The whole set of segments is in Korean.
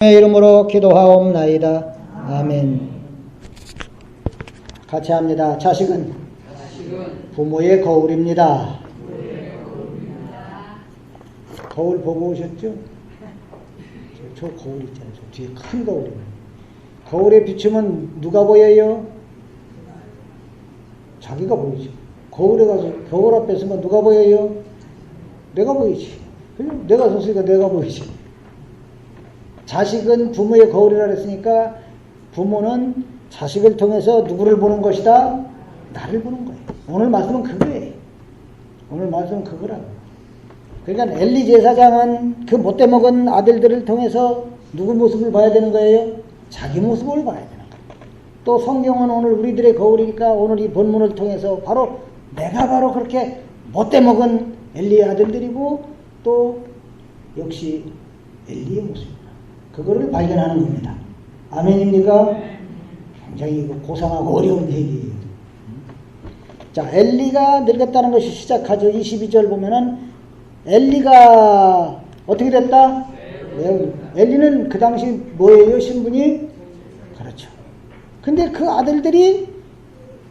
의 이름으로 기도하옵나이다. 아멘. 같이 합니다. 자식은 부모의 거울입니다. 거울 보고 오셨죠? 저 거울 있잖아요. 저 뒤에 큰 거울이에요. 거울에 비추면 누가 보여요? 자기가 보이죠. 거울에 가서 거울 앞에 서면 누가 보여요? 내가 보이지. 내가 섰으니까 내가 보이지. 자식은 부모의 거울이라 그랬으니까 부모는 자식을 통해서 누구를 보는 것이다? 나를 보는 거예요. 오늘 말씀은 그거예요. 오늘 말씀은 그거라고. 그러니까 엘리 제사장은 그 못돼 먹은 아들들을 통해서 누구 모습을 봐야 되는 거예요? 자기 모습을 봐야 되는 거예요. 또 성경은 오늘 우리들의 거울이니까 오늘 이 본문을 통해서 바로 내가 바로 그렇게 못돼 먹은 엘리의 아들들이고 또 역시 엘리의 모습입니다. 그거를 발견하는 겁니다. 아멘입니까? 굉장히 고상하고 어려운 얘기예요. 자, 엘리가 늙었다는 것이 시작하죠. 22절 보면은 엘리가 어떻게 됐다? 엘리는 그 당시 뭐예요? 신분이? 그렇죠. 근데 그 아들들이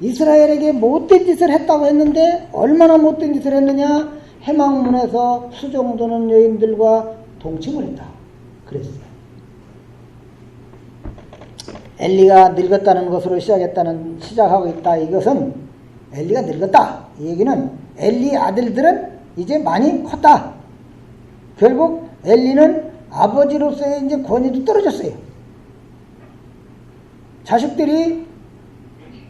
이스라엘에게 못된 짓을 했다고 했는데 얼마나 못된 짓을 했느냐? 해망문에서 수종도는 여인들과 동침을 했다. 그랬어요. 엘리가 늙었다는 것으로 시작하고 있다. 이것은 엘리가 늙었다. 이 얘기는 엘리 아들들은 이제 많이 컸다. 결국 엘리는 아버지로서의 이제 권위도 떨어졌어요. 자식들이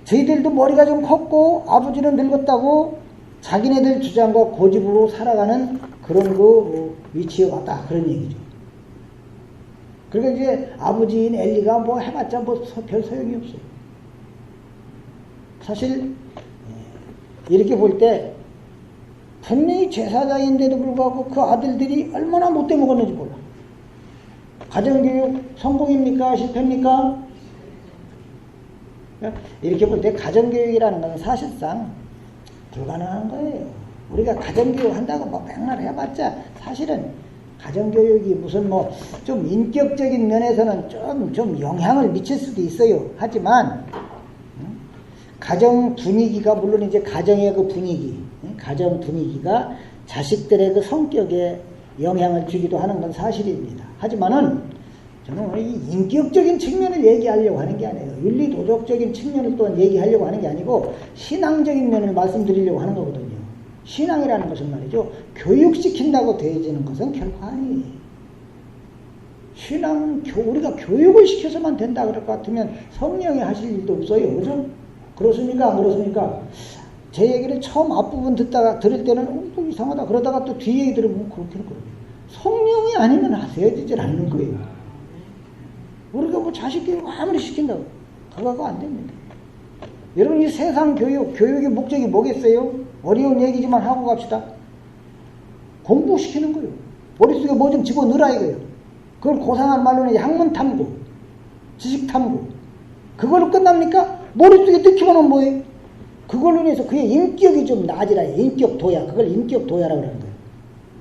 저희들도 머리가 좀 컸고 아버지는 늙었다고 자기네들 주장과 고집으로 살아가는 그런 그 위치에 왔다. 그런 얘기죠. 그러니까 이제 아버지인 엘리가 뭐 해봤자 뭐 별 소용이 없어요. 사실 이렇게 볼 때 분명히 제사장인데도 불구하고 그 아들들이 얼마나 못돼 먹었는지 몰라. 가정교육 성공입니까? 실패입니까? 이렇게 볼 때 가정교육이라는 것은 사실상 불가능한 거예요. 우리가 가정교육 한다고 뭐 맨날 해봤자 사실은 가정교육이 무슨 뭐 좀 인격적인 면에서는 좀 영향을 미칠 수도 있어요. 하지만 가정 분위기가 물론 이제 가정의 그 분위기, 가정 분위기가 자식들의 그 성격에 영향을 주기도 하는 건 사실입니다. 하지만은 저는 이 인격적인 측면을 얘기하려고 하는 게 아니에요. 윤리도덕적인 측면을 또한 얘기하려고 하는 게 아니고 신앙적인 면을 말씀드리려고 하는 거거든요. 신앙이라는 것은 말이죠. 교육시킨다고 되어지는 것은 결코 아니에요. 신앙은 우리가 교육을 시켜서만 된다 그럴 것 같으면 성령이 하실 일도 없어요. 그죠? 그렇습니까? 안 그렇습니까? 제 얘기를 처음 앞부분 들을 때는 또 이상하다. 그러다가 또 뒤 얘기 들으면 그렇게는 그래요. 성령이 아니면 하셔야 되질 않는 거예요. 우리가 뭐 자식 교육 아무리 시킨다고 그거가 안 됩니다. 여러분 이 세상 교육의 목적이 뭐겠어요? 어려운 얘기지만 하고 갑시다. 공부시키는 거예요. 머릿속에 뭐 좀 집어넣으라 이거예요. 그걸 고상한 말로는 학문 탐구, 지식 탐구. 그걸로 끝납니까? 머릿속에 넣기만 하면 뭐예요? 그걸로 인해서 그의 인격이 좀 나아지라. 인격 도야. 그걸 인격 도야라고 그러는 거예요.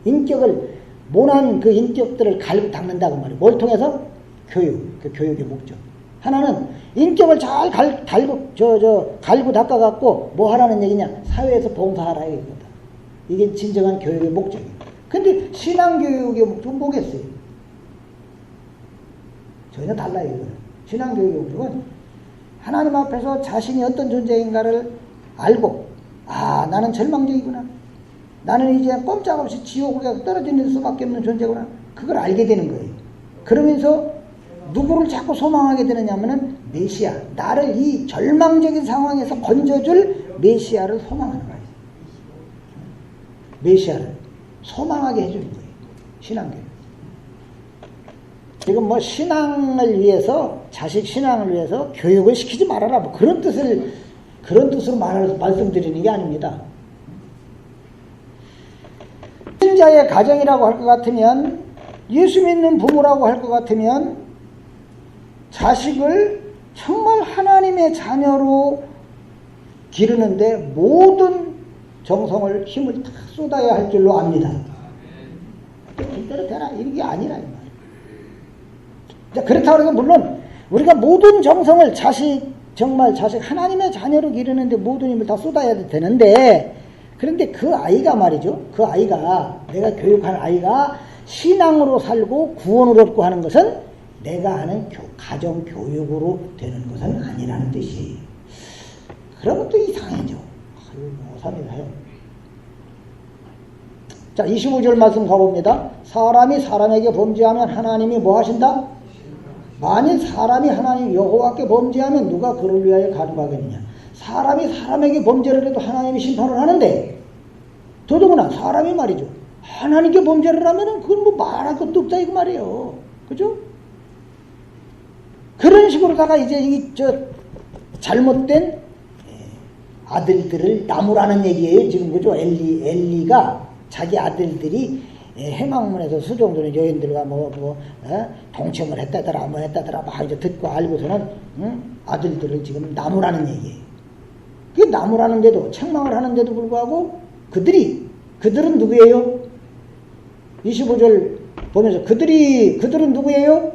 인격을, 모난 그 인격들을 갈고 닦는다고 말이에요. 뭘 통해서? 교육. 그 교육의 목적. 하나는 인격을 잘 갈고 닦아갖고 뭐 하라는 얘기냐? 사회에서 봉사하라 이겁니다. 이게 진정한 교육의 목적이에요. 근데 신앙교육의 목적은 뭐겠어요? 전혀 달라요, 이거는. 신앙교육의 목적은 하나님 앞에서 자신이 어떤 존재인가를 알고, 아, 나는 절망적이구나. 나는 이제 꼼짝없이 지옥에 떨어지는 수밖에 없는 존재구나. 그걸 알게 되는 거예요. 그러면서 누구를 자꾸 소망하게 되느냐 하면은 메시아, 나를 이 절망적인 상황에서 건져줄 메시아를 소망하는 거예요. 메시아를 소망하게 해주는 거예요. 신앙교육. 지금 뭐 신앙을 위해서, 자식 신앙을 위해서 교육을 시키지 말아라. 뭐 그런 뜻으로 말씀드리는 게 아닙니다. 신자의 가정이라고 할 것 같으면, 예수 믿는 부모라고 할 것 같으면, 자식을 정말 하나님의 자녀로 기르는데 모든 정성을, 힘을 다 쏟아야 할 줄로 압니다. 이대로 되라. 이런 게 아니라. 그렇다고 해서 물론 우리가 모든 정성을 정말 자식 하나님의 자녀로 기르는데 모든 힘을 다 쏟아야 되는데, 그런데 그 아이가 말이죠. 그 아이가, 내가 교육하는 아이가 신앙으로 살고 구원을 얻고 하는 것은 내가 하는 가정 교육으로 되는 것은 아니라는 뜻이에요. 그러면 또 이상해져. 오산이해요. 자, 25절 말씀 가봅니다. 사람이 사람에게 범죄하면 하나님이 뭐 하신다? 만일 사람이 하나님 여호와께 범죄하면 누가 그를 위하여 가두하겠느냐. 사람이 사람에게 범죄를 해도 하나님이 심판을 하는데, 더더구나 사람이 말이죠, 하나님께 범죄를 하면은 그건 뭐 말할 것도 없다 이거 말이에요. 그죠? 그런 식으로다가 이제 잘못된 아들들을 나무라는 얘기예요. 지금 그죠? 엘리가 자기 아들들이 해망문에서 수종들은 여인들과 동침을 했다더라 뭐 했다더라 막 이제 듣고 알고서는 아들들을 지금 나무라는 얘기예요. 그 나무라는데도 책망을 하는데도 불구하고 그들은 누구예요? 25절 보면서 그들은 누구예요?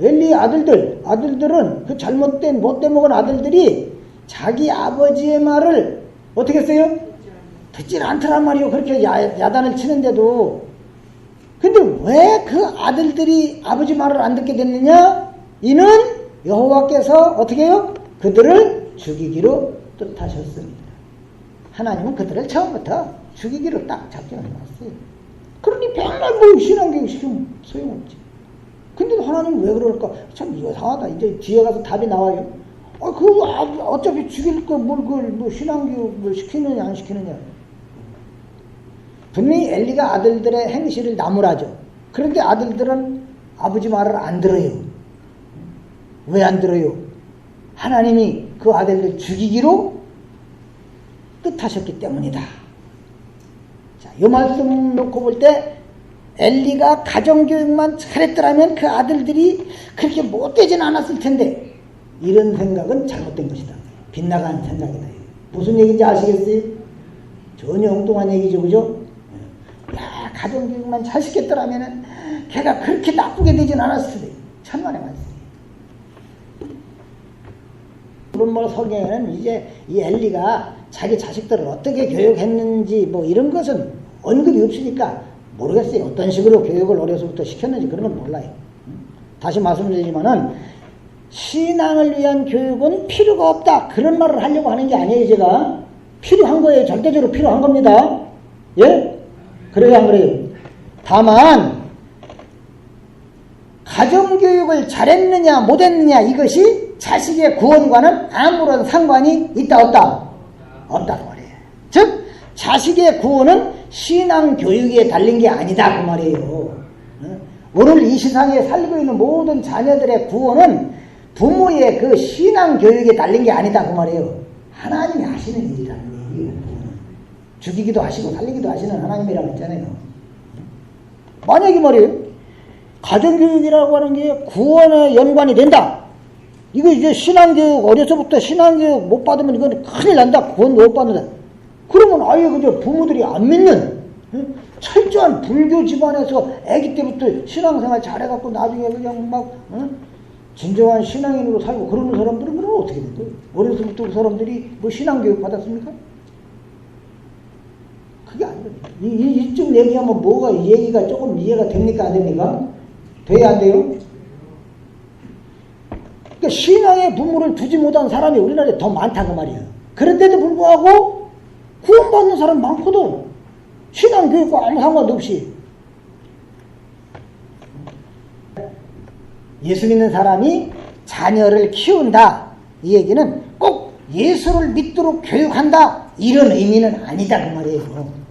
엘리 아들들은 그 잘못된 못된 먹은 아들들이 자기 아버지의 말을 어떻게 했어요? 듣질 않더란 말이에요. 그렇게 야단을 치는데도. 근데 왜 그 아들들이 아버지 말을 안 듣게 됐느냐? 이는 여호와께서 어떻게 해요? 그들을 죽이기로 뜻하셨습니다. 하나님은 그들을 처음부터 죽이기로 딱 작정해놨어요. 그러니 백날 뭐 신앙교육 시키면 소용없지. 근데 하나님은 왜 그럴까? 참 이상하다. 이제 뒤에 가서 답이 나와요. 어차피 죽일 거 뭐 신앙교육을 시키느냐 안 시키느냐. 분명히 엘리가 아들들의 행실을 나무라죠. 그런데 아들들은 아버지 말을 안 들어요. 왜 안 들어요? 하나님이 그 아들들 죽이기로 뜻하셨기 때문이다. 자, 이 말씀 놓고 볼 때 엘리가 가정교육만 잘했더라면 그 아들들이 그렇게 못되진 않았을 텐데, 이런 생각은 잘못된 것이다. 빗나간 생각이다. 무슨 얘기인지 아시겠어요? 전혀 엉뚱한 얘기죠. 그죠? 야, 가정교육만 잘 시켰더라면 걔가 그렇게 나쁘게 되진 않았을 텐데. 천만의 말씀. 물론 성경에는 이제 이 엘리가 자기 자식들을 어떻게 교육했는지 뭐 이런 것은 언급이 없으니까 모르겠어요. 어떤 식으로 교육을 어려서부터 시켰는지 그런 건 몰라요. 다시 말씀드리지만은 신앙을 위한 교육은 필요가 없다. 그런 말을 하려고 하는 게 아니에요. 제가 필요한 거예요. 절대적으로 필요한 겁니다. 예? 그래요 안 그래요? 다만 가정교육을 잘했느냐 못했느냐 이것이 자식의 구원과는 아무런 상관이 있다 없다? 없다고 말이에요. 즉 자식의 구원은 신앙교육에 달린 게 아니다 그 말이에요. 오늘 이 세상에 살고 있는 모든 자녀들의 구원은 부모의 그 신앙교육에 달린 게 아니다 그 말이에요. 하나님이 하시는 일이라는 얘기예요. 죽이기도 하시고 살리기도 하시는 하나님이라고 했잖아요. 만약에 말이에요, 가정교육이라고 하는 게 구원에 연관이 된다. 이거 이제 신앙교육, 어려서부터 신앙교육 못 받으면 이건 큰일 난다. 구원 못 받는다. 그러면 아예 그저 부모들이 안 믿는 철저한 불교 집안에서 아기 때부터 신앙생활 잘해갖고 나중에 그냥 막 진정한 신앙인으로 살고 그러는 사람들은 그러면 어떻게 된 거예요? 어려서부터 그 사람들이 뭐 신앙교육 받았습니까? 그게 아니거든요. 이쯤 얘기하면 뭐가 이 얘기가 조금 이해가 됩니까 안 됩니까? 돼야 안 돼요? 그러니까 신앙의 부모를 두지 못한 사람이 우리나라에 더 많다고 말이에요. 그런데도 불구하고 구원받는 사람 많거든. 신앙교육과 아무 상관없이. 예수 믿는 사람이 자녀를 키운다. 이 얘기는 꼭 예수를 믿도록 교육한다. 이런 의미는 아니다. 그 말이에요.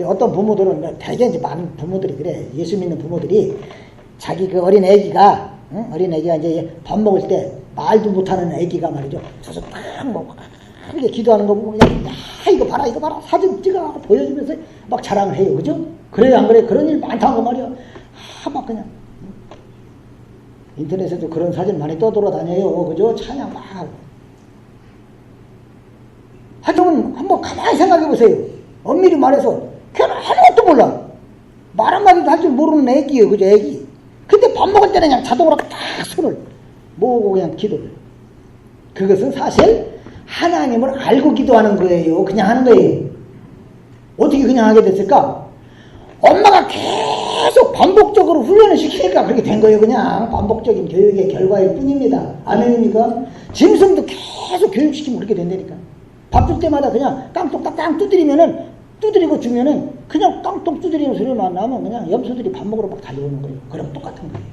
어떤 부모들은, 대개 이제 많은 부모들이 그래. 예수 믿는 부모들이 자기 그 어린 애기가, 어린애기가 이제 밥 먹을 때 말도 못하는 애기가 말이죠. 저서 딱 먹고, 크게 기도하는 거 보면, 야, 이거 봐라, 사진 찍어 보여주면서 막 자랑을 해요. 그죠? 그래요, 안 그래? 그런 일 많다고 말이야. 막 그냥. 인터넷에도 그런 사진 많이 떠돌아다녀요. 그죠? 찬양 막 하고. 하여튼 한번 가만히 생각해 보세요. 엄밀히 말해서, 걔는 아무것도 몰라. 말 한마디도 할 줄 모르는 애기예요. 그죠? 애기. 근데 밥 먹을 때는 그냥 자동으로 딱 손을 모으고 그냥 기도를. 그것은 사실 하나님을 알고 기도하는 거예요. 그냥 하는 거예요. 어떻게 그냥 하게 됐을까? 엄마가 계속 반복적으로 훈련을 시키니까 그렇게 된 거예요. 그냥 반복적인 교육의 결과일 뿐입니다. 아멘입니까? 짐승도 계속 교육시키면 그렇게 된다니까. 밥 줄 때마다 그냥 깡통땅땅 두드리고 주면은 그냥 깡통 두드리는 소리만 나면 그냥 염소들이 밥 먹으러 막 달려오는 거예요. 그럼 똑같은 거예요.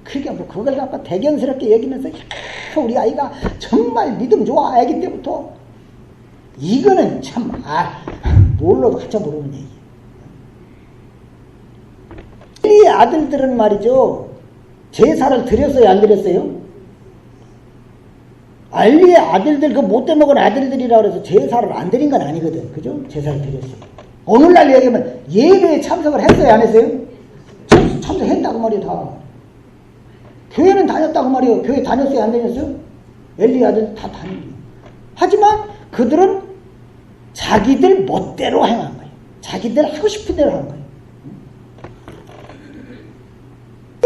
그러니까 뭐 그걸 갖고 대견스럽게 여기면서 우리 아이가 정말 믿음 좋아 아기 때부터 이거는 참 몰라도 한참 모르는 얘기예요. 이 아들들은 말이죠. 제사를 드렸어요 안 드렸어요? 알리의 아들들 그 못돼 먹은 아들들이라 그래서 제사를 안 드린 건 아니거든. 그죠? 제사를 드렸어요. 오늘날 얘기하면 예배에 참석을 했어요 안 했어요? 참석했다고 말이에요. 다 교회는 다녔다고 말이에요. 교회 다녔어요 안 다녔어요? 엘리 아들 다 다녀요. 하지만 그들은 자기들 멋대로 행한 거예요. 자기들 하고 싶은 대로 한 거예요.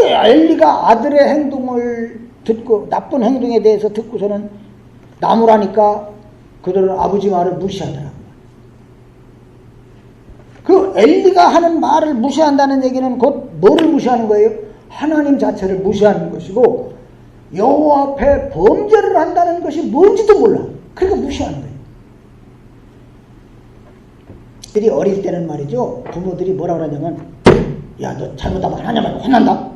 엘리가 아들의 행동을 듣고 나쁜 행동에 대해서 듣고서는 나무라니까 그들은 아버지 말을 무시하더라고요. 그 엘리가 하는 말을 무시한다는 얘기는 곧 뭐를 무시하는 거예요? 하나님 자체를 무시하는 것이고 여호와 앞에 범죄를 한다는 것이 뭔지도 몰라. 그러니까 무시하는 거예요. 들이 어릴 때는 말이죠. 부모들이 뭐라 그러냐면 야 너 잘못하면 하나님한테 혼난다.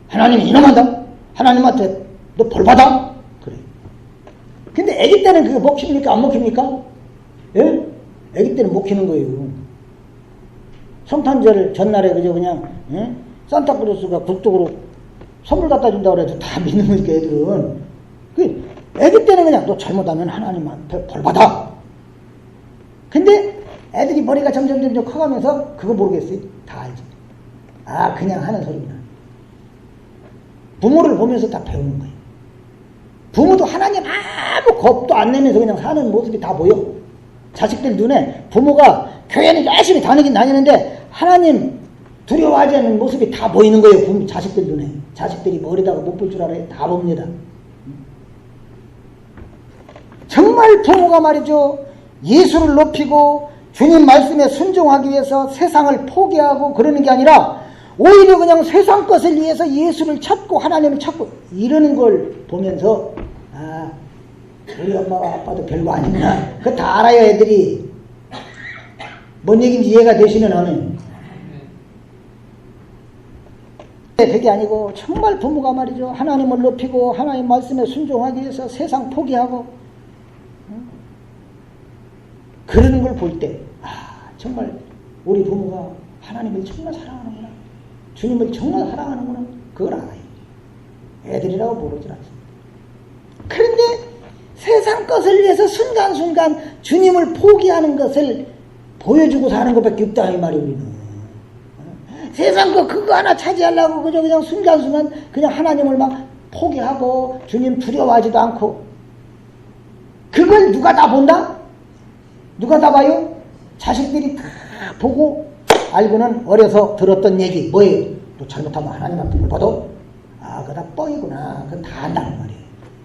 하나님이 이놈한다. 하나님한테 너 벌받아. 그래. 근데 아기 때는 그게 먹힙니까 안 먹힙니까? 예? 아기 때는 먹히는 거예요. 성탄절 전날에 그냥 예? 산타크로스가 굴뚝으로 선물 갖다 준다고 해도 다 믿는 거니까 애들은. 그 아기 때는 그냥 너 잘못하면 하나님한테 벌받아. 근데 애들이 머리가 점점 커가면서 그거 모르겠어요. 다 알지. 그냥 하는 소리구나. 부모를 보면서 다 배우는 거예요. 부모도 하나님 아무 겁도 안 내면서 그냥 사는 모습이 다 보여. 자식들 눈에 부모가 교회는 열심히 다니긴 다니는데 하나님 두려워하지 않는 모습이 다 보이는 거예요. 자식들 눈에. 자식들이 머리다가 못 볼 줄 알아요. 다 봅니다. 정말 부모가 말이죠. 예수를 높이고 주님 말씀에 순종하기 위해서 세상을 포기하고 그러는 게 아니라 오히려 그냥 세상 것을 위해서 예수를 찾고 하나님을 찾고 이러는 걸 보면서 우리 엄마가 아빠도 별거 아니구나. 그거 다 알아요 애들이. 뭔 얘기인지 이해가 되시는 아멘. 그게 아니고 정말 부모가 말이죠. 하나님을 높이고 하나님 말씀에 순종하기 위해서 세상 포기하고 그러는 걸 볼 때 정말 우리 부모가 하나님을 정말 사랑하는구나. 주님을 정말 사랑하는구나. 그걸 알아요. 애들이라고 모르질 않습니다. 그런데 세상 것을 위해서 순간순간 주님을 포기하는 것을 보여주고 사는 것밖에 없다 이 말이 우리는. 세상 거 그거 하나 차지하려고 그냥 순간순간 그냥 하나님을 막 포기하고 주님 두려워하지도 않고 그걸 누가 다 본다? 누가 다 봐요? 자식들이 다 보고 알고는 어려서 들었던 얘기 뭐예요? 너 잘못하면 하나님한테 벌받아? 그거 다 뻥이구나. 그건 다 안다는 말이에요.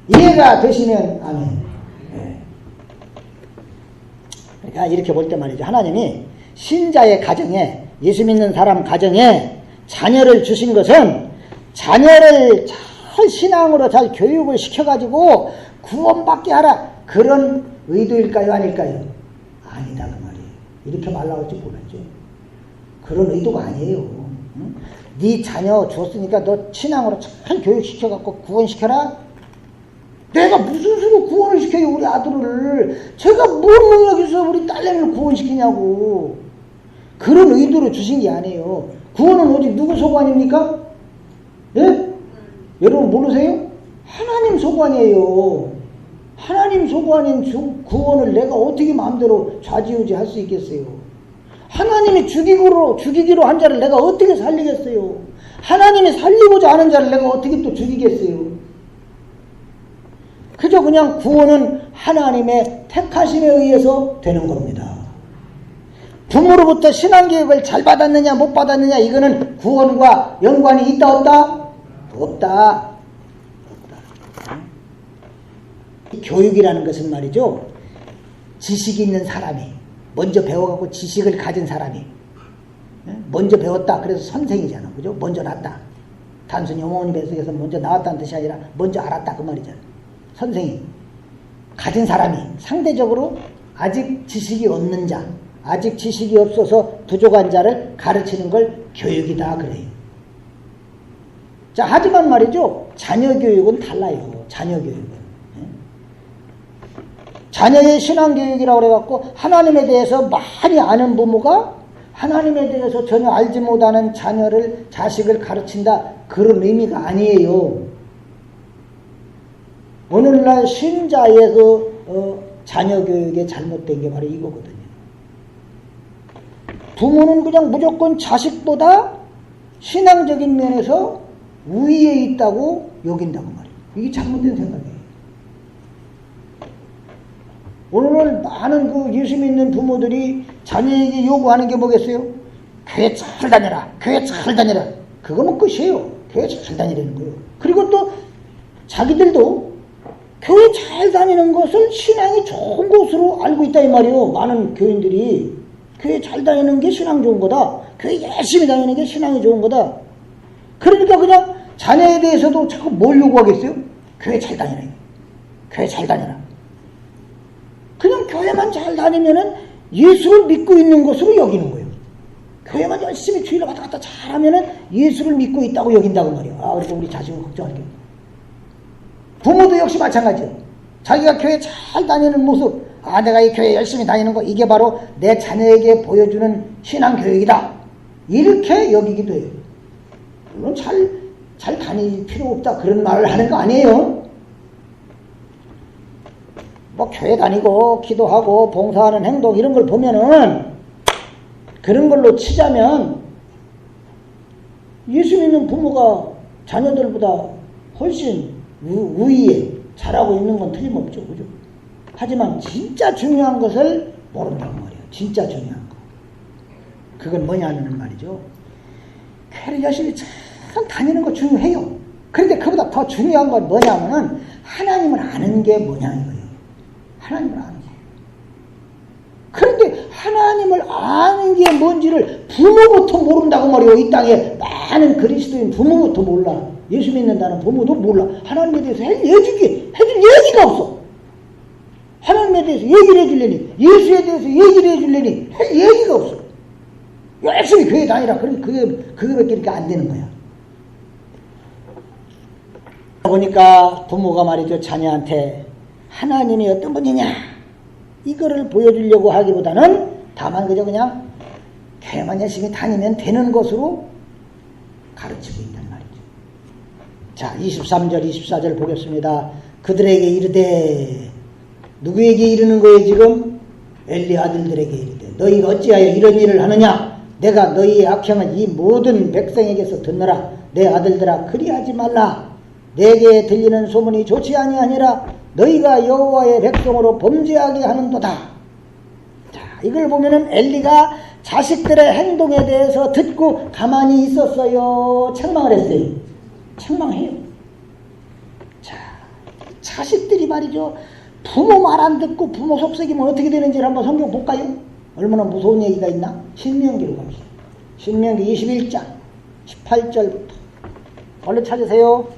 이해가 되시면 아멘. 네. 그러니까 이렇게 볼 때 말이죠. 하나님이 신자의 가정에 예수 믿는 사람 가정에 자녀를 주신 것은 자녀를 잘 신앙으로 잘 교육을 시켜가지고 구원받게 하라 그런 의도일까요? 아닐까요? 아니다 그 말이에요. 이렇게 말 나올지 몰랐죠. 그런 의도가 아니에요. 응? 네 자녀 줬으니까 너 신앙으로 잘 교육시켜갖고 구원시켜라? 내가 무슨 수로 구원을 시켜요 우리 아들을. 제가 뭔 능력이 있어서 우리 딸내미를 구원시키냐고. 그런 의도로 주신 게 아니에요. 구원은 오직 누구 소관입니까? 예? 여러분 모르세요? 하나님 소관이에요. 하나님 소관인 구원을 내가 어떻게 마음대로 좌지우지 할 수 있겠어요? 하나님이 죽이기로 한 자를 내가 어떻게 살리겠어요? 하나님이 살리고자 하는 자를 내가 어떻게 또 죽이겠어요? 그저 그냥 구원은 하나님의 택하심에 의해서 되는 겁니다. 부모로부터 신앙교육을 잘 받았느냐 못 받았느냐 이거는 구원과 연관이 있다 없다? 없다. 교육이라는 것은 말이죠, 지식이 있는 사람이 먼저 배워갖고 지식을 가진 사람이 먼저 배웠다 그래서 선생이잖아, 그죠? 먼저 났다. 단순히 어머니 뱃속에서 먼저 나왔다는 뜻이 아니라 먼저 알았다 그 말이잖아. 선생이 가진 사람이 상대적으로 아직 지식이 없는 자, 아직 지식이 없어서 부족한 자를 가르치는 걸 교육이다 그래요. 자, 하지만 말이죠, 자녀 교육은 달라요. 자녀 교육은 자녀의 신앙교육이라고 그래갖고 하나님에 대해서 많이 아는 부모가 하나님에 대해서 전혀 알지 못하는 자식을 가르친다 그런 의미가 아니에요. 오늘날 신자의 자녀 교육에 잘못된 게 바로 이거거든요. 부모는 그냥 무조건 자식보다 신앙적인 면에서 우위에 있다고 여긴다고 말이에요. 이게 잘못된 생각이에요. 오늘날 많은 그 예수 믿는 부모들이 자녀에게 요구하는 게 뭐겠어요? 교회 잘 다녀라, 교회 잘 다녀라. 그거면 끝이에요. 교회 잘 다니라는 거예요. 그리고 또 자기들도 교회 잘 다니는 것을 신앙이 좋은 것으로 알고 있다 이 말이에요. 많은 교인들이 교회 잘 다니는 게 신앙 좋은 거다, 교회 열심히 다니는 게 신앙이 좋은 거다. 그러니까 그냥 자녀에 대해서도 자꾸 뭘 요구하겠어요? 교회 잘 다니라, 교회 잘 다니라. 그냥 교회만 잘 다니면은 예수를 믿고 있는 것으로 여기는 거예요. 교회만 열심히 주일을 왔다 갔다 잘하면은 예수를 믿고 있다고 여긴다고 말이에요. 아, 그래서 우리 자식을 걱정할게요. 부모도 역시 마찬가지예요. 자기가 교회 잘 다니는 모습, 아, 내가 이 교회 열심히 다니는 거, 이게 바로 내 자녀에게 보여주는 신앙교육이다, 이렇게 여기기도 해요. 물론 잘 다닐 필요 없다 그런 말을 하는 거 아니에요. 뭐 교회 다니고 기도하고 봉사하는 행동 이런 걸 보면은 그런 걸로 치자면 예수 믿는 부모가 자녀들보다 훨씬 우위에 잘하고 있는 건 틀림없죠, 그죠? 하지만 진짜 중요한 것을 모른다고 말이에요. 진짜 중요한 거. 그건 뭐냐는 말이죠. 교회를 열심히 잘 다니는 거 중요해요. 그런데 그보다 더 중요한 건 뭐냐면은 하나님을 아는 게 뭐냐 이거예요. 하나님을 아는 거예요. 그런데 하나님을 아는 게 뭔지를 부모부터 모른다고 말이에요. 이 땅에 많은 그리스도인 부모부터 몰라. 예수 믿는다는 부모도 몰라. 하나님에 대해서 해줄 얘기가 없어. 하나님에 대해서 얘기를 해주려니, 예수에 대해서 얘기를 해주려니 할 얘기가 없어. 열심히 교회 다니라. 그러면 그거밖에 안 되는 거야. 보니까 부모가 말이죠, 자녀한테 하나님이 어떤 분이냐 이거를 보여주려고 하기보다는 다만 그냥 교회만 열심히 다니면 되는 것으로 가르치고 있단 말이죠. 자, 23절 24절 보겠습니다. 그들에게 이르되, 누구에게 이르는 거예요 지금? 엘리 아들들에게 이르되, 너희가 어찌하여 이런 일을 하느냐? 내가 너희의 악행을 이 모든 백성에게서 듣노라. 내 아들들아, 그리하지 말라. 내게 들리는 소문이 좋지 아니하니라. 너희가 여호와의 백성으로 범죄하게 하는도다. 자, 이걸 보면은 엘리가 자식들의 행동에 대해서 듣고 가만히 있었어요, 책망을 했어요? 책망해요. 자, 자식들이 말이죠, 부모 말 안 듣고 부모 속삭이면 어떻게 되는지를 한번 성경 볼까요? 얼마나 무서운 얘기가 있나? 신명기로 갑시다. 신명기 21장 18절부터 얼른 찾으세요.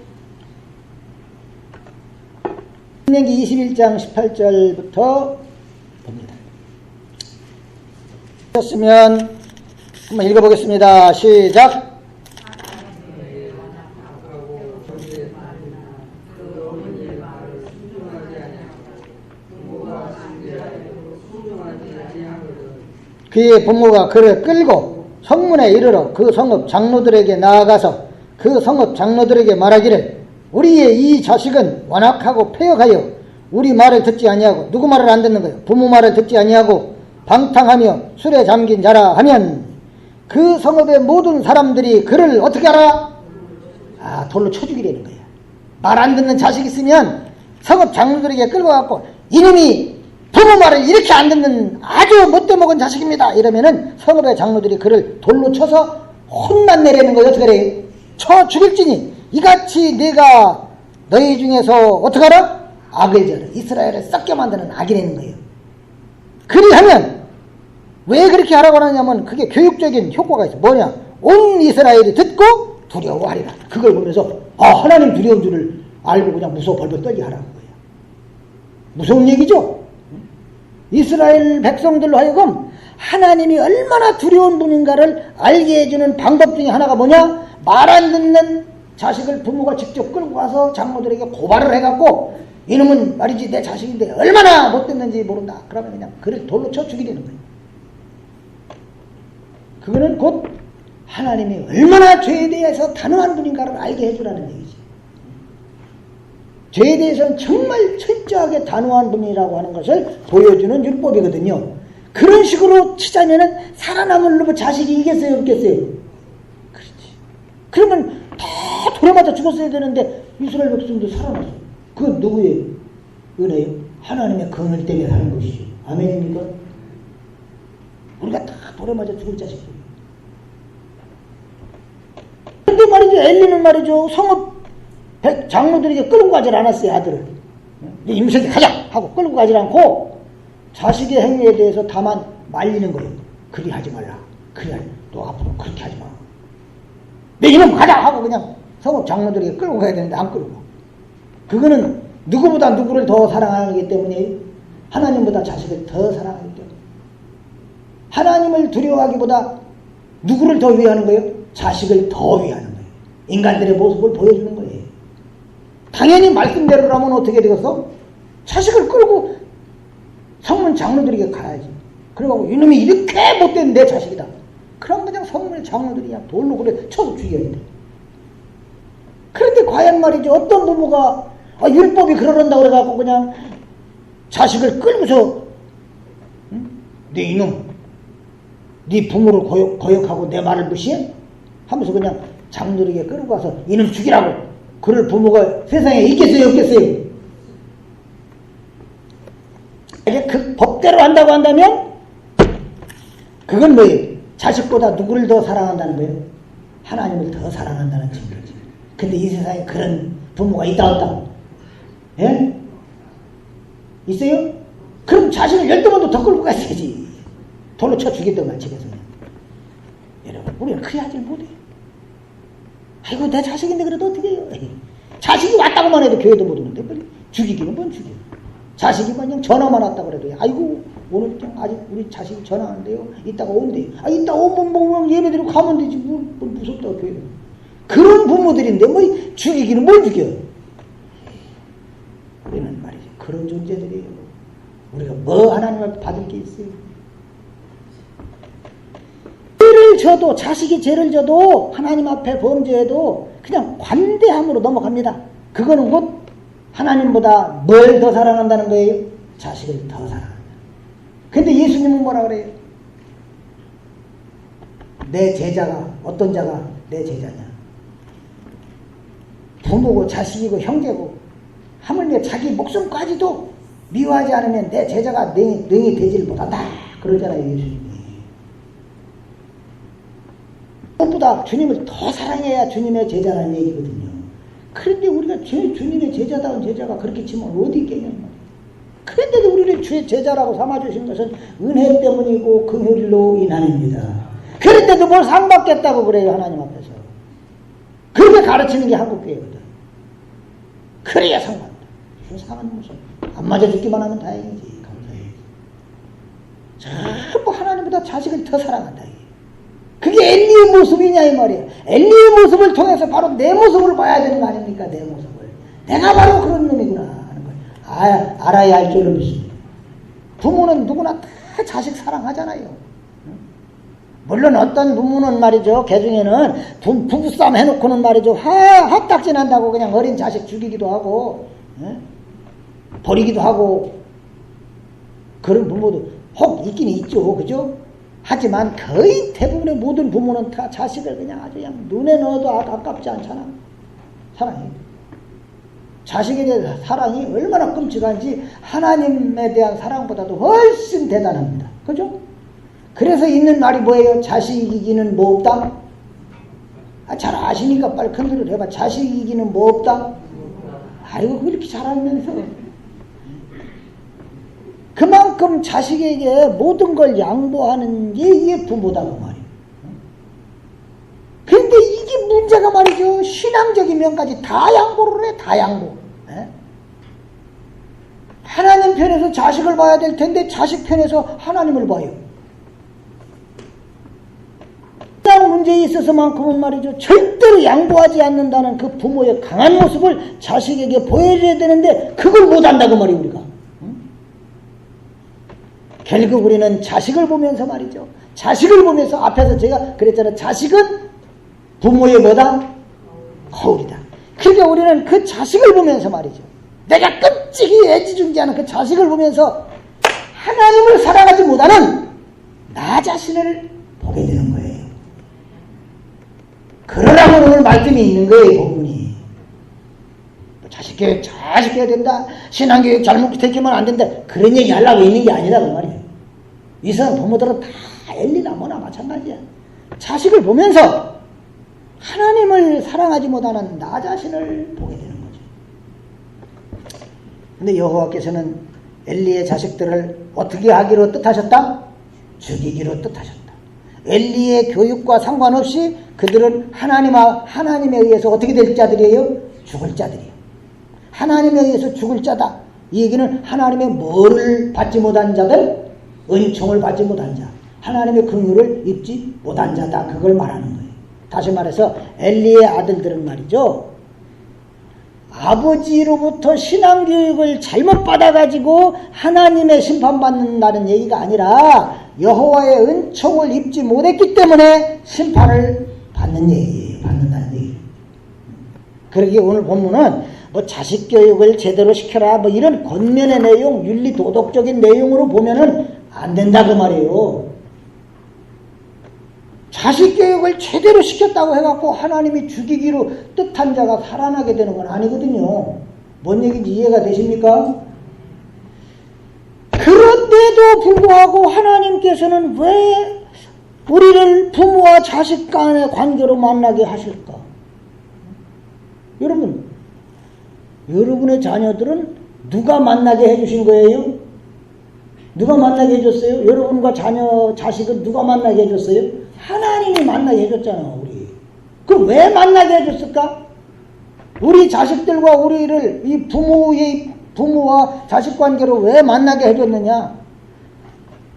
신명기 21장 18절부터 봅니다. 셨으면 한번 읽어보겠습니다. 시작. 그의 부모가 그를 끌고 성문에 이르러 그 성읍 장로들에게 나아가서 그 성읍 장로들에게 말하기를, 우리의 이 자식은 완악하고 패역하여 우리 말을 듣지 아니하고, 누구 말을 안 듣는 거예요? 부모 말을 듣지 아니하고 방탕하며 술에 잠긴 자라 하면, 그 성읍의 모든 사람들이 그를 어떻게 알아? 아, 돌로 쳐 죽이려는 거야. 말 안 듣는 자식 있으면 성읍 장로들에게 끌고 가고, 이놈이 부모 말을 이렇게 안 듣는 아주 못돼먹은 자식입니다. 이러면은 성읍의 장로들이 그를 돌로 쳐서 혼만 내려는 거예요. 어떻게 해요? 쳐 죽일지니 이같이 네가 너희 중에서 어떻게 하라? 악을 저라. 이스라엘을 썩게 만드는 악이라는 거예요. 그리하면 왜 그렇게 하라고 하냐면 그게 교육적인 효과가 있어. 뭐냐? 온 이스라엘이 듣고 두려워하리라. 그걸 보면서 하나님 두려운 줄을 알고 그냥 무서워 벌벌 떨게 하라는 거예요. 무서운 얘기죠? 이스라엘 백성들로 하여금 하나님이 얼마나 두려운 분인가를 알게 해주는 방법 중에 하나가 뭐냐? 말 안 듣는 자식을 부모가 직접 끌고 가서 장로들에게 고발을 해갖고 이놈은 말이지 내 자식인데 얼마나 못됐는지 모른다. 그러면 그냥 그를 돌로 쳐 죽이려는 거예요. 그거는 곧 하나님이 얼마나 죄에 대해서 단호한 분인가를 알게 해주라는 얘기지. 죄에 대해서는 정말 철저하게 단호한 분이라고 하는 것을 보여주는 율법이거든요. 그런 식으로 치자면은 살아남을 놈의 자식이 이겠어요, 없겠어요? 그렇지. 그러면 다 돌아맞아 죽었어야 되는데 이스라엘 백성도 살아났어. 그건 누구의 은혜요? 하나님의 긍휼 때문에 하는 것이죠. 아멘입니까? 우리가 다 돌아맞아 죽을 자식들. 근데 말이죠, 엘리는 말이죠, 성읍 장로들에게 끌고 가질 않았어요, 아들을. 임석이 가자! 하고 끌고 가질 않고 자식의 행위에 대해서 다만 말리는 거예요. 그리 하지 말라. 그래, 너 앞으로 그렇게 하지 마. 내 이놈 가자! 하고 그냥 성읍 장로들에게 끌고 가야 되는데 안 끌고. 그거는 누구보다 누구를 더 사랑하기 때문에 하나님보다 자식을 더 사랑하기 때문에 하나님을 두려워하기보다 누구를 더 위하는 거예요? 자식을 더 위하는 거예요. 인간들의 모습을 보여주는 거예요. 당연히 말씀대로라면 어떻게 되겠어? 자식을 끌고 성문 장로들에게 가야지. 그러고 이놈이 이렇게 못된 내 자식이다. 그럼 그냥 성문의 장로들이 그냥 돌로 그래 쳐서 죽여야 돼. 그런데 과연 말이죠, 어떤 부모가 율법이 그러는다고 그래갖고 그냥 자식을 끌고서 네 이놈, 네 부모를 거역하고 내 말을 무시해? 하면서 그냥 장로들에게 끌고 가서 이놈 죽이라고 그럴 부모가 세상에 있겠어요, 없겠어요? 이게 그 법대로 한다고 한다면 그건 뭐예요? 자식보다 누구를 더 사랑한다는 거예요? 하나님을 더 사랑한다는 증거지. 근데 이 세상에 그런 부모가 있다 없다? 예? 있어요? 그럼 자식을 12번도 더 끌고 갔어야지. 돌로 쳐 죽이던가 집에서는. 여러분, 우리는 그리 하질 못해. 아이고, 내 자식인데 그래도 어떻게 해요? 자식이 왔다고만 해도 교회도 못 오는데 빨리 죽이기는 뭔 죽여. 자식이 그냥 전화만 왔다고 그래도 아이고 오늘 아직 우리 자식이 전화 왔는데요. 이따가 온대요. 이따 오면 뭐 예배드리고 가면 되지. 뭐 무섭다고 교회는. 그런 부모들인데 뭐 죽이기는 뭘 죽여. 우리는 말이죠. 그런 존재들이에요. 우리가 뭐 하나님 앞에 받을 게 있어요. 죄를 져도, 자식이 죄를 져도 하나님 앞에 범죄해도 그냥 관대함으로 넘어갑니다. 그거는 곧 하나님보다 뭘 더 사랑한다는 거예요? 자식을 더 사랑한다. 근데 예수님은 뭐라 그래요? 내 제자가, 어떤 자가 내 제자냐? 부모고 자식이고 형제고 하물며 자기 목숨까지도 미워하지 않으면 내 제자가 능히 되지를 못한다. 그러잖아요, 예수님이. 무엇보다 주님을 더 사랑해야 주님의 제자라는 얘기거든요. 그런데 우리가 주님의 제자다운 제자가 그렇게 치면 어디 있겠냐 말이에요. 그런데도 우리를 주의 제자라고 삼아주신 것은 은혜 때문이고 긍휼로 인함입니다. 그런데도 뭘 상 받겠다고 그래요, 하나님 앞에서. 그렇게 가르치는 게 한국교회거든. 그래야 상 받는다. 무슨 상은 무슨 안 맞아 죽기만 하면 다행이지. 감사해야지. 전부 하나님보다 자식을 더 사랑한다. 그게 엘리의 모습이냐 이 말이야. 엘리의 모습을 통해서 바로 내 모습을 봐야 되는 거 아닙니까? 내 모습을. 내가 바로 그런 놈이구나 하는 걸 알아야 할 줄을 믿습니다. 부모는 누구나 다 자식 사랑하잖아요. 물론 어떤 부모는 말이죠, 개중에는 부부싸움 해놓고는 말이죠, 헛딱지 난다고 그냥 어린 자식 죽이기도 하고 버리기도 하고 그런 부모도 혹 있긴 있죠. 그죠? 하지만 거의 대부분의 모든 부모는 다 자식을 그냥 아주 그냥 눈에 넣어도 아깝지 않잖아. 사랑해. 자식에 대한 사랑이 얼마나 끔찍한지 하나님에 대한 사랑보다도 훨씬 대단합니다. 그죠? 그래서 있는 말이 뭐예요? 자식 이기기는 뭐 없다? 잘 아시니까 빨리 큰 소리를 해봐. 자식 이기기는 뭐 없다? 아이고 그렇게 잘 알면서 그만큼 자식에게 모든 걸 양보하는 게 이게 부모다 그 말이에요. 근데 이게 문제가 말이죠. 신앙적인 면까지 다 양보를 해. 다 양보. 에? 하나님 편에서 자식을 봐야 될 텐데 자식 편에서 하나님을 봐요. 신앙 문제에 있어서만큼은 말이죠. 절대로 양보하지 않는다는 그 부모의 강한 모습을 자식에게 보여줘야 되는데 그걸 못한다고 말이에요 우리가. 결국 우리는 자식을 보면서 말이죠. 자식을 보면서 앞에서 제가 그랬잖아요. 자식은 부모의 뭐다? 거울이다. 그러니까 우리는 그 자식을 보면서 말이죠. 내가 끔찍이 애지중지하는 그 자식을 보면서 하나님을 사랑하지 못하는 나 자신을 보게 되는 거예요. 그러라고 오늘 말씀이 있는 거예요. 본문이. 자식교육 잘 시켜야 된다. 신앙교육 잘못시키면 안 된다. 그런 얘기 하려고 있는 게 아니라 그 말이에요. 이성 부모들은 다 엘리나 뭐나 마찬가지야. 자식을 보면서 하나님을 사랑하지 못하는 나 자신을 보게 되는 거죠. 근데 여호와께서는 엘리의 자식들을 어떻게 하기로 뜻하셨다? 죽이기로 뜻하셨다. 엘리의 교육과 상관없이 그들은 하나님에 의해서 어떻게 될 자들이에요? 죽을 자들이에요. 하나님에 의해서 죽을 자다. 이 얘기는 하나님의 뭐를 받지 못한 자들? 은총을 받지 못한 자. 하나님의 긍휼을 입지 못한 자다. 그걸 말하는 거예요. 다시 말해서 엘리의 아들들은 말이죠. 아버지로부터 신앙교육을 잘못 받아가지고 하나님의 심판받는다는 얘기가 아니라 여호와의 은총을 입지 못했기 때문에 심판을 받는 얘기예요. 받는다는 얘기예요. 그러기에 오늘 본문은 뭐 자식교육을 제대로 시켜라 뭐 이런 겉면의 내용, 윤리 도덕적인 내용으로 보면은 안 된다 그 말이에요. 자식교육을 제대로 시켰다고 해갖고 하나님이 죽이기로 뜻한 자가 살아나게 되는 건 아니거든요. 뭔 얘기인지 이해가 되십니까? 그런데도 불구하고 하나님께서는 왜 우리를 부모와 자식 간의 관계로 만나게 하실까? 여러분의 자녀들은 누가 만나게 해주신 거예요? 누가 만나게 해줬어요? 여러분과 자식은 누가 만나게 해줬어요? 하나님이 만나게 해줬잖아, 우리. 그럼 왜 만나게 해줬을까? 우리 자식들과 우리를 이 부모와 자식 관계로 왜 만나게 해줬느냐?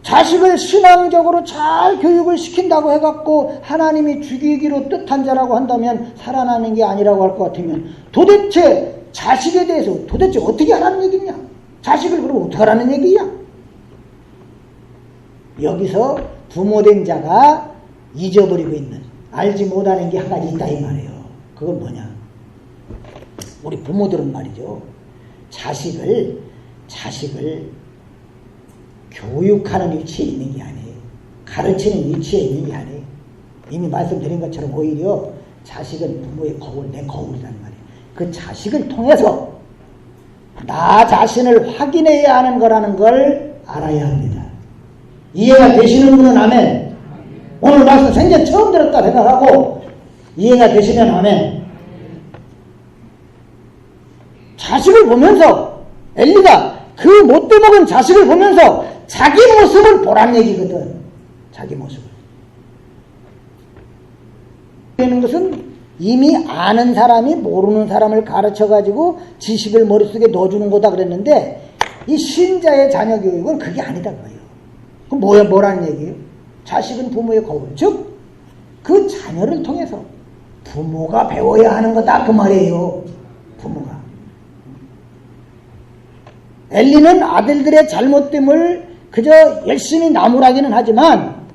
자식을 신앙적으로 잘 교육을 시킨다고 해갖고 하나님이 죽이기로 뜻한 자라고 한다면 살아나는 게 아니라고 할 것 같으면 도대체 자식에 대해서 도대체 어떻게 하라는 얘기냐? 자식을 그럼 어떻게 하라는 얘기야? 여기서 부모된 자가 잊어버리고 있는, 알지 못하는 게 한 가지 있다 이 말이에요. 그건 뭐냐? 우리 부모들은 말이죠. 자식을 교육하는 위치에 있는 게 아니에요. 가르치는 위치에 있는 게 아니에요. 이미 말씀드린 것처럼 오히려 자식은 부모의 거울, 내 거울이란 말이에요. 그 자식을 통해서 나 자신을 확인해야 하는 거라는 걸 알아야 합니다. 이해가 되시는 분은 아멘. 오늘 말씀 생전 처음 들었다 생각하고 이해가 되시면 아멘. 자식을 보면서 엘리가 그 못돼 먹은 자식을 보면서 자기 모습을 보란 얘기거든. 자기 모습을. 되는 것은 이미 아는 사람이 모르는 사람을 가르쳐가지고 지식을 머릿속에 넣어주는 거다 그랬는데 이 신자의 자녀 교육은 그게 아니다 그거예요. 그럼 뭐라는 얘기예요? 자식은 부모의 거울. 즉, 그 자녀를 통해서 부모가 배워야 하는 거다 그 말이에요. 부모가. 엘리는 아들들의 잘못됨을 그저 열심히 나무라기는 하지만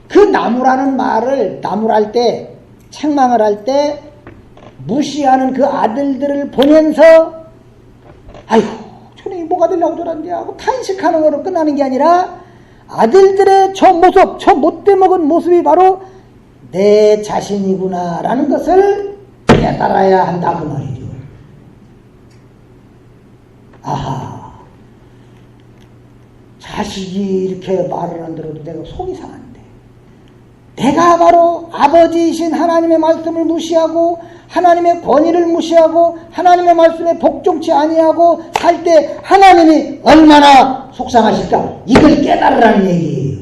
그 나무라는 말을 나무랄 때 책망을 할 때 무시하는 그 아들들을 보면서 아이고 저놈이 뭐가 되려고 저런데 하고 탄식하는 거로 끝나는 게 아니라 아들들의 저 모습, 저 못돼 먹은 모습이 바로 내 자신이구나 라는 것을 깨달아야 한다 그 말이죠. 아하, 자식이 이렇게 말을 안 들어도 내가 속이 상한데, 내가 바로 아버지이신 하나님의 말씀을 무시하고 하나님의 권위를 무시하고 하나님의 말씀에 복종치 아니하고 살 때 하나님이 얼마나 속상하실까, 이걸 깨달으라는 얘기예요.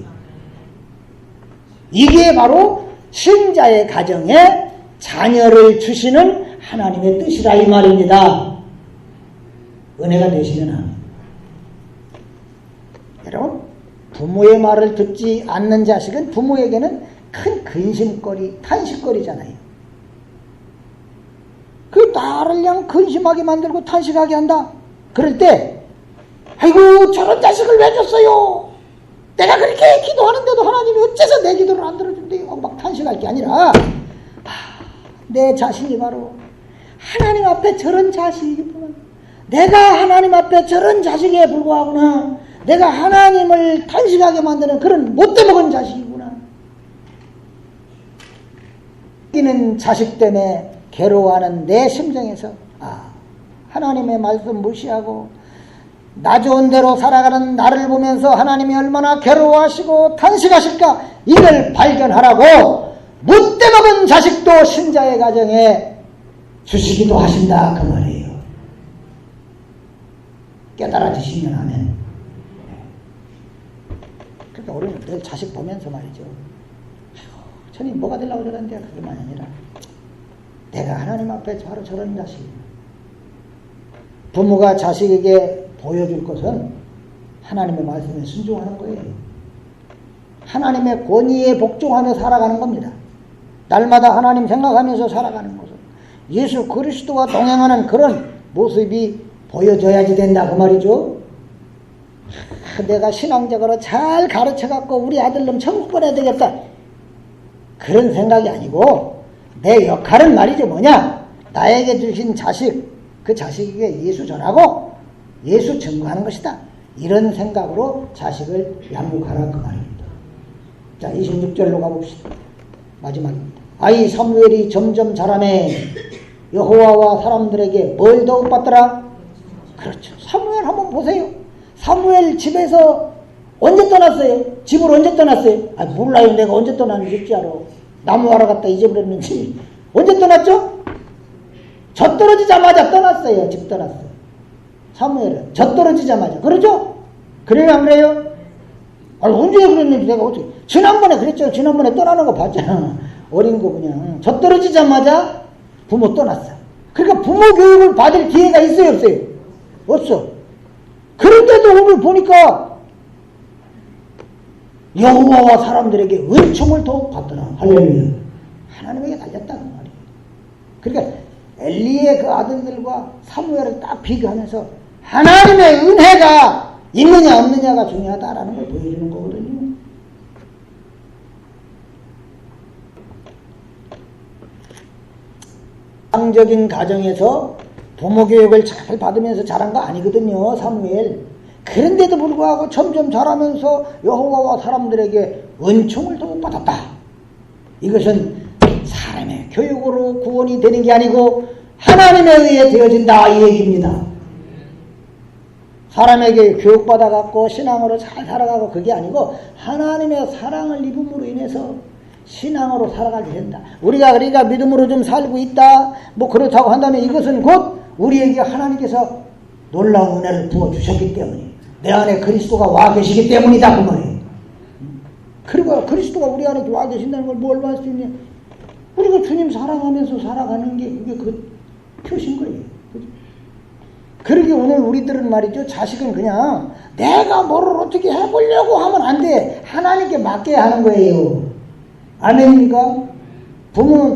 이게 바로 신자의 가정에 자녀를 주시는 하나님의 뜻이라 이 말입니다. 은혜가 되시면 합니다. 여러분, 부모의 말을 듣지 않는 자식은 부모에게는 큰 근심거리, 탄식거리잖아요. 그 나를 그냥 근심하게 만들고 탄식하게 한다. 그럴 때, 아이고 저런 자식을 왜 줬어요? 내가 그렇게 기도하는데도 하나님이 어째서 내 기도를 안 들어준대요? 막 탄식할 게 아니라, 내 자신이 바로 하나님 앞에 저런 자식이구나. 내가 하나님 앞에 저런 자식에 불과하구나. 내가 하나님을 탄식하게 만드는 그런 못돼먹은 자식이구나. 이는 자식 때문에 괴로워하는 내 심정에서 하나님의 말씀 무시하고 나 좋은 대로 살아가는 나를 보면서 하나님이 얼마나 괴로워하시고 탄식하실까, 이걸 발견하라고 못돼먹은 자식도 신자의 가정에 주시기도 하신다 그 말이에요. 깨달아지시면 하면. 그러니까 우리는 늘 자식 보면서 말이죠, 저는 뭐가 되려고 저런데, 그것만 아니라 내가 하나님 앞에 바로 저런 자식. 부모가 자식에게 보여줄 것은 하나님의 말씀에 순종하는 거예요. 하나님의 권위에 복종하며 살아가는 겁니다. 날마다 하나님 생각하면서 살아가는 것은 예수 그리스도와 동행하는 그런 모습이 보여져야지 된다 그 말이죠. 내가 신앙적으로 잘 가르쳐갖고 우리 아들놈 천국 보내야 되겠다, 그런 생각이 아니고 내 역할은 말이죠 뭐냐, 나에게 주신 자식, 그 자식에게 예수 전하고 예수 증거하는 것이다, 이런 생각으로 자식을 양육하라 그 말입니다. 자, 26절로 가봅시다. 마지막입니다. 아이 사무엘이 점점 자라매 여호와와 사람들에게 뭘 더욱 받더라? 그렇죠. 사무엘 한번 보세요. 사무엘 집에서 언제 떠났어요? 집을 언제 떠났어요? 몰라요. 내가 언제 떠났는지 어찌 알아. 나무하러 갔다 잊어버렸는지. 언제 떠났죠? 젖 떨어지자마자 떠났어요. 집 떠났어요. 사무엘은 젖 떨어지자마자. 그러죠? 그래요 안 그래요? 언제 그랬는지 내가 어떻게, 지난번에 그랬죠. 지난번에 떠나는 거 봤잖아. 어린 거 그냥 젖 떨어지자마자 부모 떠났어. 그러니까 부모 교육을 받을 기회가 있어요 없어요? 없어. 그런데도 오늘 보니까 여호와와 사람들에게 은총을 더욱 받더라. 할렐루야. 하나님에게 달렸다 그 말이에요. 그러니까 엘리의 그 아들들과 사무엘을 딱 비교하면서 하나님의 은혜가 있느냐 없느냐가 중요하다라는 걸 보여주는 거거든요. 상적인 가정에서 부모 교육을 잘 받으면서 자란 거 아니거든요, 사무엘. 그런데도 불구하고 점점 자라면서 여호와와 사람들에게 은총을 더욱 받았다. 이것은 사람의 교육으로 구원이 되는 게 아니고 하나님에 의해 되어진다 이 얘기입니다. 사람에게 교육받아갖고 신앙으로 잘 살아가고 그게 아니고 하나님의 사랑을 입음으로 인해서 신앙으로 살아가게 된다. 우리가 그러니까 믿음으로 좀 살고 있다 뭐 그렇다고 한다면 이것은 곧 우리에게 하나님께서 놀라운 은혜를 부어주셨기 때문에 내 안에 그리스도가 와 계시기 때문이다 그 말이에요. 그리고 그리스도가 우리 안에 와 계신다는 걸 뭘 볼 수 있냐, 우리가 주님 사랑하면서 살아가는 게 그게 그 표시인 거예요. 그러게 오늘 우리들은 말이죠, 자식은 그냥 내가 뭐를 어떻게 해보려고 하면 안 돼. 하나님께 맡겨야 하는 거예요. 아멘입니까? 부모는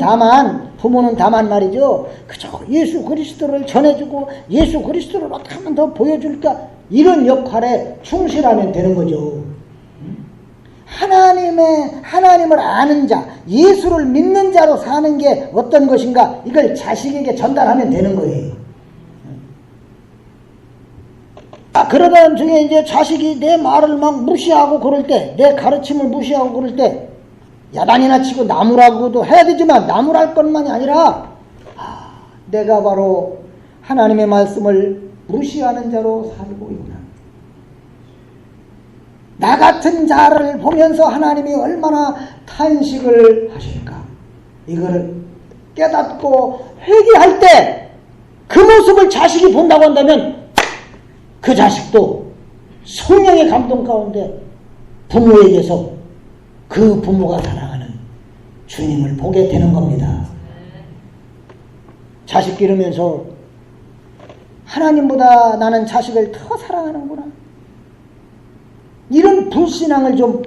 다만 말이죠, 그저 예수 그리스도를 전해주고 예수 그리스도를 어떻게 하면 더 보여줄까, 이런 역할에 충실하면 되는 거죠. 하나님을 아는 자, 예수를 믿는 자로 사는 게 어떤 것인가, 이걸 자식에게 전달하면 되는 거예요. 그러던 중에 이제 자식이 내 말을 막 무시하고 그럴 때, 내 가르침을 무시하고 그럴 때, 야단이나 치고 나무라고도 해야 되지만 나무랄 것만이 아니라 내가 바로 하나님의 말씀을 무시하는 자로 살고 있구나. 나 같은 자를 보면서 하나님이 얼마나 탄식을 하실까. 이걸 깨닫고 회개할 때 그 모습을 자식이 본다고 한다면 그 자식도 성령의 감동 가운데 부모에게서 그 부모가 사랑하는 주님을 보게 되는 겁니다. 자식 기르면서 하나님보다 나는 자식을 더 사랑하는구나. 이런 불신앙을 좀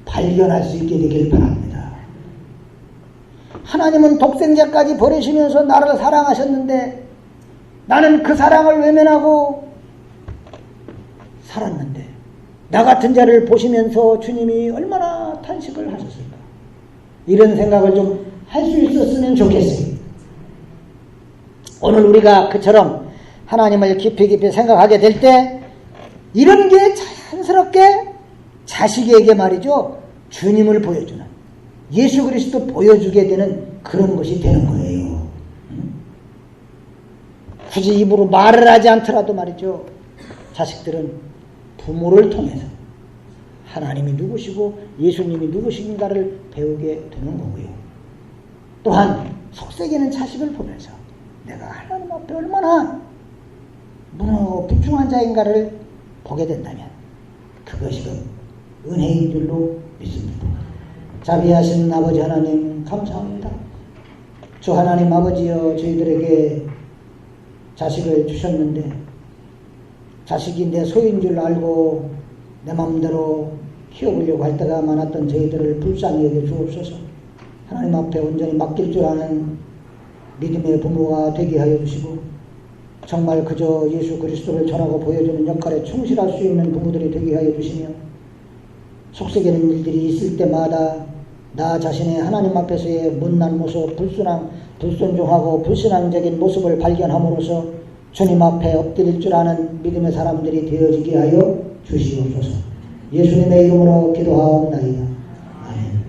발견할 수 있게 되길 바랍니다. 하나님은 독생자까지 버리시면서 나를 사랑하셨는데 나는 그 사랑을 외면하고 살았는데 나 같은 자를 보시면서 주님이 얼마나 탄식을 하셨을까. 이런 생각을 좀 할 수 있었으면 좋겠어요. 오늘 우리가 그처럼 하나님을 깊이 생각하게 될 때 이런 게 자연스럽게 자식에게 말이죠. 주님을 보여주는 예수 그리스도 보여주게 되는 그런 것이 되는 거예요. 굳이 입으로 말을 하지 않더라도 말이죠. 자식들은 부모를 통해서 하나님이 누구시고 예수님이 누구신가를 배우게 되는 거고요. 또한 속세기는 자식을 보면서 내가 하나님 앞에 얼마나 불충한 자인가를 보게 된다면 그것이 은혜인 줄로 믿습니다. 자비하신 아버지 하나님 감사합니다. 주 하나님 아버지여, 저희들에게 자식을 주셨는데 자식이 내 소유인 줄 알고 내 마음대로 키워보려고 할 때가 많았던 저희들을 불쌍히 여겨 주옵소서. 하나님 앞에 온전히 맡길 줄 아는 믿음의 부모가 되게 하여 주시고 정말 그저 예수 그리스도를 전하고 보여주는 역할에 충실할 수 있는 부모들이 되게 하여 주시며 속썩이는 일들이 있을 때마다 나 자신의 하나님 앞에서의 못난 모습, 불순종하고 불신앙적인 모습을 발견함으로써 주님 앞에 엎드릴 줄 아는 믿음의 사람들이 되어지게 하여 주시옵소서. 예수님의 이름으로 기도하옵나이다. 아멘.